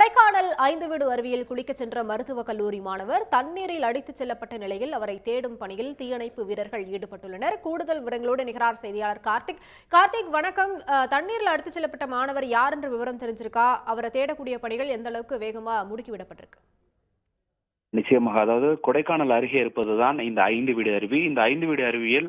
கொடைக்கானல் 5 வீடு அருவியில் குளிக்க சென்ற மருத்துவக் கல்லூரி மாணவர் தண்ணீரில் அடித்துச் செல்லப்பட்ட நிலையில் அவரை தேடும் பணியில் தீயணைப்பு வீரர்கள் ஈடுபட்டுள்ளனர். கூடுதல் விவரங்களோடு நிகரார் செய்தியாளர் கார்த்திக், வணக்கம். தண்ணீரில் அடித்துச் செல்லப்பட்ட மாணவர் யார் என்ற விவரம் தெரிஞ்சிருக்கா? அவரை தேடக்கூடிய பணிகள் எந்த அளவுக்கு வேகமா முடுக்கிவிடப்பட்டிருக்கு? நிச்சயமாக. அதாவது கொடைக்கானல் அருகே இருப்பதுதான் இந்த 5 வீடு அருவி. இந்த 5 வீடு அருவியில்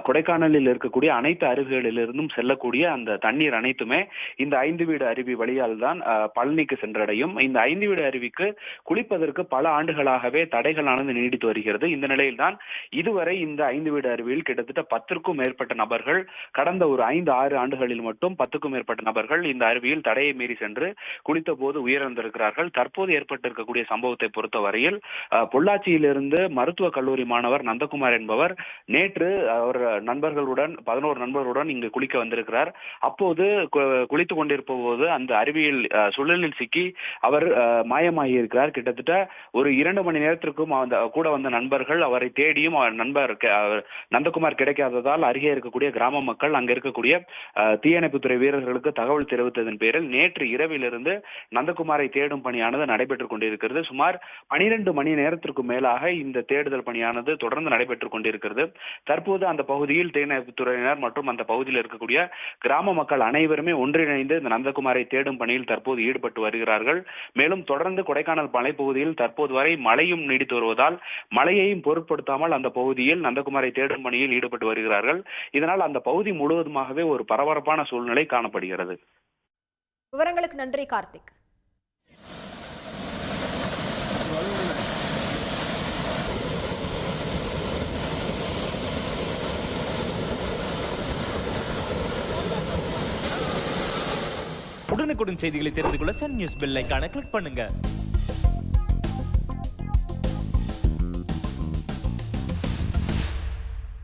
கொடைக்கானலில் இருக்கக்கூடிய அனைத்து அருவிகளிலிருந்தும் செல்லக்கூடிய அந்த தண்ணீர் அனைத்துமே இந்த 5 வீடு அருவி வழியால் தான் பழனிக்கு சென்றடையும். இந்த 5 வீடு அருவிக்கு குளிப்பதற்கு பல ஆண்டுகளாகவே தடைகளானது நீடித்து வருகிறது. இந்த நிலையில்தான் இதுவரை இந்த 5 வீடு அருவியில் கிட்டத்தட்ட 10க்கும் மேற்பட்ட நபர்கள் கடந்த ஒரு 5-6 ஆண்டுகளில் மட்டும் 10க்கும் மேற்பட்ட நபர்கள் இந்த அருவியில் தடையை மீறி சென்று குளித்த போது உயிரிழந்திருக்கிறார்கள். தற்போது ஏற்பட்டிருக்கக்கூடிய சம்பவத்தை பொறுத்தவரையில் பொள்ளாச்சியிலிருந்து மருத்துவக் கல்லூரி மாணவர் நந்தகுமார் என்பவர் நேற்று அவர் நண்பர்களுடன் 11 நண்பர்களுடன் இங்கு குளிக்க வந்திருக்கிறார். அப்போது குளித்துக் கொண்டிருப்ப போது அந்த அருவியில் சுழலில் சிக்கி அவர் மாயமாகி இருக்கிறார். கிட்டத்தட்ட ஒரு 2 மணி நேரத்திற்கும் கூட வந்த நண்பர்கள் அவரை தேடியும் அவர் நண்பர் நந்தகுமார் கிடைக்காததால் அருகே இருக்கக்கூடிய கிராம மக்கள் அங்க இருக்கக்கூடிய தீயணைப்புத்துறை வீரர்களுக்கு தகவல் தெரிவித்ததன் பேரில் நேற்று இரவிலிருந்து நந்தகுமாரை தேடும் பணியானது நடைபெற்றுக் கொண்டிருக்கிறது. சுமார் 12 மணி நேரத்திற்கு மேலாக இந்த தேடுதல் பணியானது தொடர்ந்து நடைபெற்றுக் கொண்டிருக்கிறது. தற்போது அந்த பகுதியில் தீயணைப்புத்துறையினர் மற்றும் அந்த பகுதியில் இருக்கக்கூடிய கிராம மக்கள் அனைவருமே ஒன்றிணைந்து இந்த நந்தகுமாரை தேடும் பணியில் தற்போது ஈடுபட்டு வருகிறார்கள். மேலும் தொடர்ந்து கொடைக்கானல் மலைப்பகுதியில் தற்போது வரை மழையும் நீடித்து வருவதால் மழையையும் பொருட்படுத்தாமல் அந்த பகுதியில் நந்தகுமாரை தேடும் பணியில் ஈடுபட்டு வருகிறார்கள். இதனால் அந்த பகுதி முழுவதுமாகவே ஒரு பரபரப்பான சூழ்நிலை காணப்படுகிறது. விவரங்களுக்கு நன்றி கார்த்திக். உடனுக்குடன் செய்திகளை தெரிந்து கொள்ள சன் நியூஸ் பெல் ஐகானை கிளிக் பண்ணுங்க.